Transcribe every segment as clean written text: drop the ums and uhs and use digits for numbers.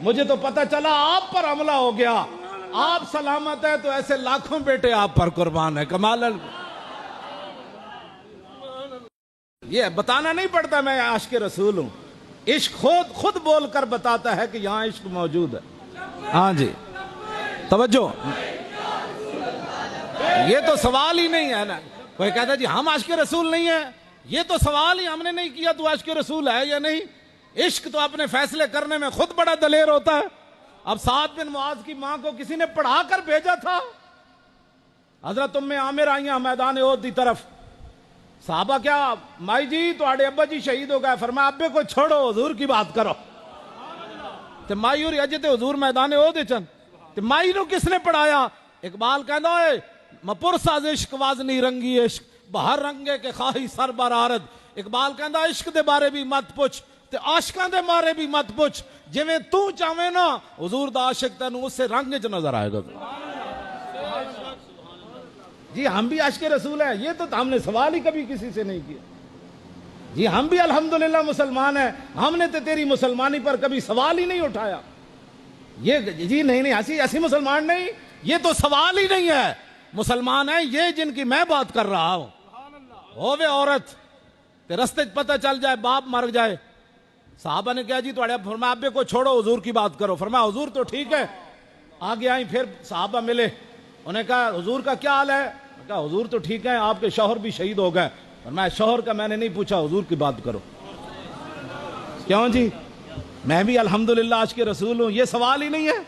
مجھے تو پتہ چلا آپ پر حملہ ہو گیا، آپ سلامت ہے تو ایسے لاکھوں بیٹے آپ پر قربان ہے. کمال یہ بتانا نہیں پڑتا میں عاشق رسول ہوں، عشق خود بول کر بتاتا ہے کہ یہاں عشق موجود ہے. ہاں جی توجہ، یہ تو سوال ہی نہیں ہے نا. کوئی کہتا ہے جی ہم عاشق رسول نہیں ہیں، یہ تو سوال ہی ہم نے نہیں کیا تو عاشق رسول ہے یا نہیں. عشق تو اپنے فیصلے کرنے میں خود بڑا دلیر ہوتا ہے. اب سعد بن معاذ کی ماں کو کسی نے پڑھا کر بھیجا تھا. حضرت ام عامر آئیاں میدان احد کی طرف، صحابہ کیا مائی جی تواڈے ابا جی شہید ہو گئے، فرمایا ابے کو چھوڑو حضور کی بات کرو. تے مائی اور اجے تے حضور میدان احد چن تے مائی نو کس نے پڑھایا؟ اقبال کہندا اے مپر ساز عشق وازنی رنگی عشق بہر رنگے کے خواہی سر برارد. اقبال کہندا عشق دے بارے بھی مت پوچھ تے عاشقاں دے بارے بھی مت پوچھ، جویں تو چاہویں نا حضور دا عاشق تینوں اس سے رنگ وچ نظر آئے گا. جی ہم بھی عاشق رسول ہیں، یہ تو ہم نے سوال ہی کبھی کسی سے نہیں کیا. جی ہم بھی الحمدللہ مسلمان ہیں، ہم نے تو تیری مسلمانی پر کبھی سوال ہی نہیں اٹھایا. یہ جی نہیں ایسی مسلمان نہیں، یہ تو سوال ہی نہیں ہے. مسلمان ہیں یہ جن کی میں بات کر رہا ہوں. ہووے عورت تے رستے پتہ چل جائے باپ مر جائے. صحابہ نے کہا جی تو فرمایا ابے کو چھوڑو حضور کی بات کرو. فرمایا حضور تو ٹھیک ہے. آگے آئیں پھر صحابہ ملے، انہیں کہا حضور کا کیا حال ہے؟ کہا حضور تو ٹھیک ہے، آپ کے شوہر بھی شہید ہو گئے. فرمایا شوہر کا میں نے نہیں پوچھا، حضور کی بات کرو. کیوں جی میں بھی الحمدللہ عاشق رسول ہوں، یہ سوال ہی نہیں ہے.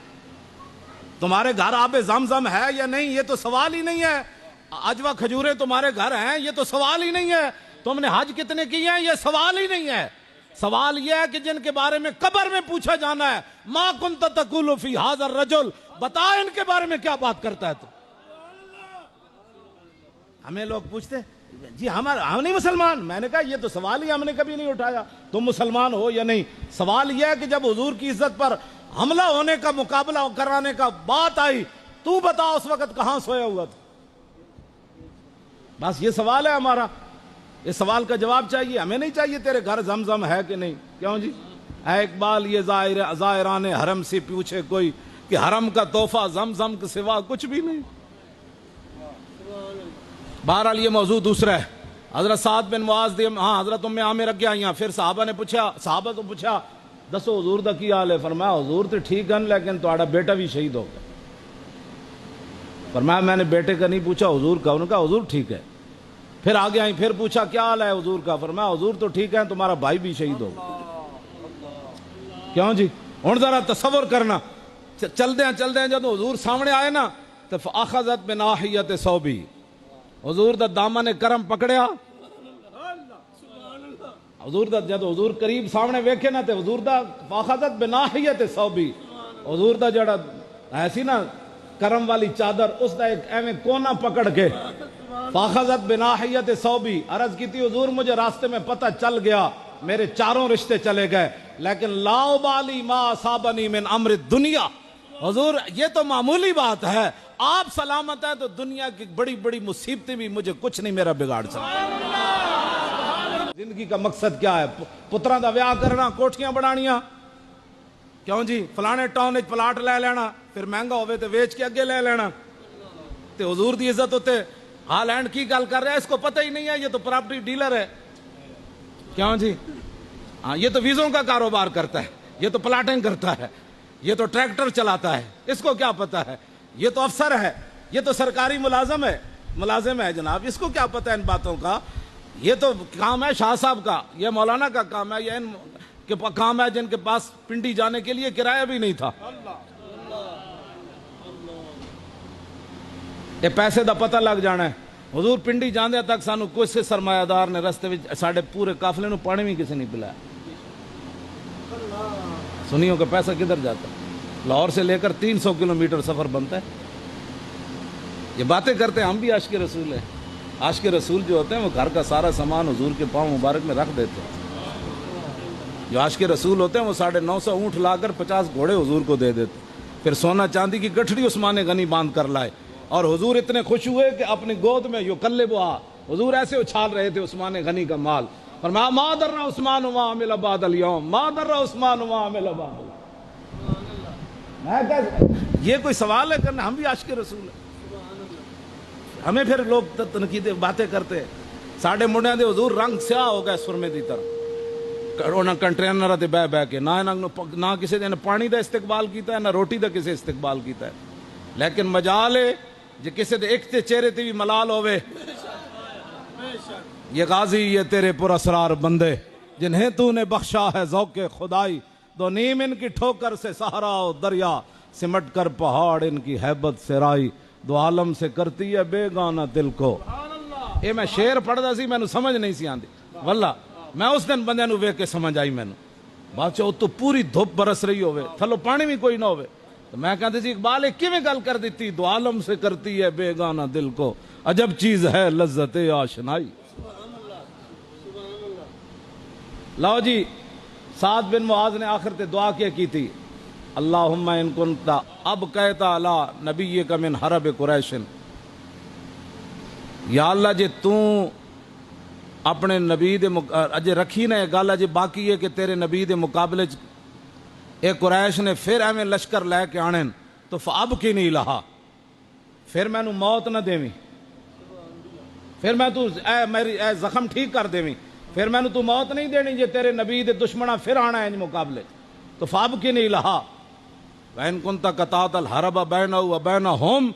تمہارے گھر آب زمزم ہے یا نہیں، یہ تو سوال ہی نہیں ہے. اجوا کھجورے تمہارے گھر ہیں، یہ تو سوال ہی نہیں ہے. تم نے حج کتنے کیے ہیں، یہ سوال ہی نہیں ہے. سوال یہ ہے کہ جن کے بارے میں قبر میں پوچھا جانا ہے، ما کنت تقول فی ھذا الرجل، بتا ان کے بارے میں کیا بات کرتا ہے تو. ہمیں لوگ پوچھتے جی ہم نہیں مسلمان. میں نے کہا یہ تو سوال ہی ہم نے کبھی نہیں اٹھایا، تم مسلمان ہو یا نہیں. سوال یہ ہے کہ جب حضور کی عزت پر حملہ ہونے کا مقابلہ کرانے کا بات آئی، تو بتا اس وقت کہاں سویا ہوا تھا. بس یہ سوال ہے ہمارا. اس سوال کا جواب چاہیے، ہمیں نہیں چاہیے تیرے گھر زمزم ہے کہ نہیں. کیوں جی اے اقبال یہ زائران حرم سے پوچھے کوئی کہ حرم کا تحفہ زمزم کے سوا کچھ بھی نہیں. بہرحال یہ موضوع دوسرا ہے. حضرت سعد بن معاذ حضرت ام عامر اگے آئیاں. پھر صحابہ تو پوچھا دسو حضور دا کی حال ہے؟ فرمایا حضور تو ٹھیک ہیں لیکن تہاڈا بیٹا بھی شہید ہو گیا. فرمایا میں نے بیٹے کا نہیں پوچھا، حضور کا. انہوں نے کہا حضور ٹھیک ہے. پھر آگے آئیں، پھر پوچھا کیا حال ہے حضور کا؟ فرمایا حضور تو ٹھیک ہے، تمہارا بھائی بھی شہید ہو گیا. کیوں جی ہن ذرا تصور کرنا، چلدے ہیں جب حضور سامنے آئے نا تو فاخذت بناحیت ثوبی، حضور دا دامن کرم پکڑیا. حضور دا جب حضور قریب سامنے ویکھے نا تے حضور دا فاخذت بناحیت ثوبی، حضور دا جڑا ایسی نا کرم والی چادر اس دا ایک ایویں کونا پکڑ کے فاخذت بناحیت ثوبی. عرض کی تھی حضور مجھے راستے میں پتہ چل گیا میرے چاروں رشتے چلے گئے، لیکن لا ابالی ما اصابنی من امر الدنیا. حضور یہ تو معمولی بات ہے، آپ سلامت ہیں تو دنیا کی بڑی بڑی مصیبتیں بھی مجھے کچھ نہیں میرا بگاڑ سکتا. زندگی کا مقصد کیا ہے؟ پتراں دا ویاہ کرنا، کوٹھیاں بنانیاں. کیوں جی فلانے ٹاؤن وچ پلاٹ لے لینا، پھر مہنگا ہوئے تو ویچ کے اگے لے لینا. تے حضور دی عزت ہوتے ہالینڈ کی گل کر رہا ہے، اس کو پتہ ہی نہیں ہے یہ تو پراپرٹی ڈیلر ہے. کیوں جی ہاں یہ تو ویزوں کا کاروبار کرتا ہے، یہ تو پلاٹنگ کرتا ہے، یہ تو ٹریکٹر چلاتا ہے، اس کو کیا پتا ہے؟ یہ تو افسر ہے، یہ تو سرکاری ملازم ہے جناب، اس کو کیا پتا ہے ان باتوں کا؟ یہ تو کام ہے شاہ صاحب کا، یہ مولانا کا کام ہے، یہ ان کے کام ہے جن کے پاس پنڈی جانے کے لیے کرایہ بھی نہیں تھا. یہ پیسے دا پتہ لگ جانا ہے. حضور پنڈی جاندے تک سانو کچھ سے سرمایہ دار نے رستے میں ساڑھے پورے قافلے نو پانی بھی کسی نہیں پلایا. سنیوں کا پیسہ کدھر جاتا ہے؟ لاہور سے لے کر 300 کلومیٹر سفر بنتا ہے. یہ باتیں کرتے ہیں ہم بھی عاشق رسول ہیں. عاشق رسول جو ہوتے ہیں وہ گھر کا سارا سامان حضور کے پاؤں مبارک میں رکھ دیتے ہیں. جو عاشق رسول ہوتے ہیں وہ 950 اونٹ لا کر 50 گھوڑے حضور کو دے دیتے. پھر سونا چاندی کی گٹھڑی عثمان غنی باندھ کر لائے اور حضور اتنے خوش ہوئے کہ اپنی گود میں یقلبھا، حضور ایسے اچھال رہے تھے عثمان غنی کا مال. فرمایا ما در عثمان وما عمل بعد اليوم، ما در عثمان وما عمل بعد اليوم. میں کہا یہ کوئی سوال ہے کرنا؟ ہم بھی عاشق رسول ہیں. ہمیں پھر لوگ تنقید باتیں کرتے ہیں. ساڈے منڈیاں دے حضور رنگ سیاہ ہو گئے سرمے دی طرح. انہاں کنٹینراں تے بہ بہ کے نہ کسی نے پانی دا استقبال کیتا ہے، نہ روٹی دا کسی استقبال کیتا ہے. لیکن مجال ہے جے کسی دے ایک تے چہرے تے بھی ملال ہوئے. یہ غازی یہ تیرے پر اسرار بندے جنہیں تو نے بخشا ہے ذوق خدائی، دو نیم ان کی ٹھوکر سے صحرا و دریا، سمٹ کر پہاڑ ان کی ہیبت سے رائی، دو عالم سے کرتی ہے بے گانا دل کو. یہ میں شعر پڑھدا سی، مینوں سمجھ نہیں سی آندی واللہ. میں اس دن بندے نو ویکھ کے سمجھ آئی مینوں. بادشاہ تو پوری دھوپ برس رہی ہوئے، تھلو پانی بھی کوئی نہ ہوئے. تو میں کہتے سی اقبال ایک کیویں گل کر دیتی، دو عالم سے کرتی ہے بے گانا دل کو، عجب چیز ہے لذت آشنائی. لو جی سعد بن معاذ نے آخر تے دعا کیا کی تھی، اللہم ان کنتا اب کہتا علی نبیک من حرب قریش. یا اللہ جے تو اپنے نبی دے اجے رکھی نہ گل اجے باقی ہے کہ تیرے نبی دے مقابلے اے قریش نے پھر ایویں لشکر لے کے آنے تو فاب کی نہیں لہا، پھر میں نو موت نہ دیویں، پھر میں تو میری زخم ٹھیک کر دیویں، پھر میں نے تو موت نہیں دینی جے تیرے نبی دے دشمنہ پھر آنا ہے مقابلے تو فاب کی نہیں لہا. وَإِن كُنْتَ قَطَعْتَ الْحَرْبَ بَيْنَهُ وَبَيْنَهُمْ،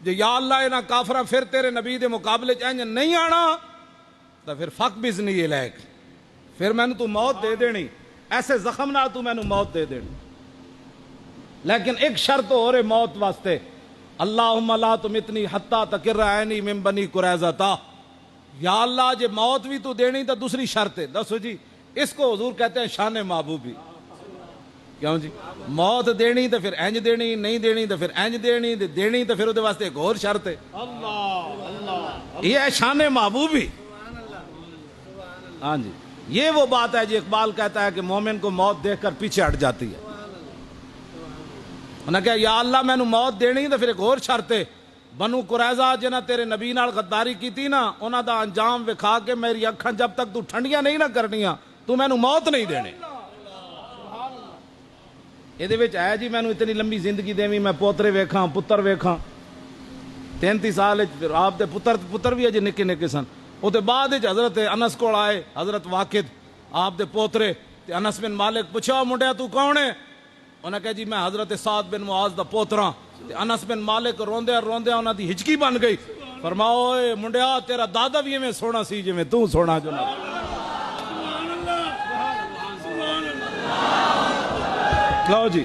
جے یا اللہ انہاں کافراں پھر تیرے نبی دے مقابلے چ نہیں آنا تو پھر فق بِإِذْنِهِ إِلَيْكَ، پھر میں نے تو موت دے دینی، ایسے زخم نہ تو میں نے موت دے دینی. لیکن ایک شرط ہو رہے موت واسطے، اللہم لا تمتنی حتی تقر عینی من بنی قریظہ. یا اللہ جے موت بھی تو دینی تو دوسری شرط ہے. دسو جی اس کو حضور کہتے ہیں شان محبوبی. کیوں جی؟ موت دینی تو پھر انج دینی، نہیں دینی تو پھر انج دینی، دینی تو پھر وہ واسطے ایک اور شرط ہے. یہ ہے شان محبوبی. ہاں جی یہ وہ بات ہے جی اقبال کہتا ہے کہ مومن کو موت دیکھ کر پیچھے ہٹ جاتی ہے. انہوں نے کہا یا اللہ میں نے موت دینی تو پھر ایک اور شرط ہے. بنو قریظہ جنہ تیرے نبی نال غداری کی تھی نا، انہاں دا انجام وکھا کے میری اکھاں جب تک تو ٹھنڈیاں نہیں نہ کرنیاں تو میں نو موت نہیں دینی. یہ دے وچ ہے جی میں نو اتنی لمبی زندگی دیویں، میں پوترے ویکھاں پتر ویکھاں. 33 سال پھر آپ دے پتر بھی اجے نکے نکے سن. وہ تو بعد حضرت انس کو آئے، حضرت واقد آپ دے پوترے تے انس بن مالک پوچھا منڈیا تو کون ہے؟ انہوں نے کہا جی میں حضرت سعد بن معاذ دا پوتراں. انس بن مالک روندیا روندیا انہاں دی ہچکی بن گئی. فرماؤ اے منڈیا تیرا دادا بھی ایویں سونا سی جویں تو سونا جناب. لو جی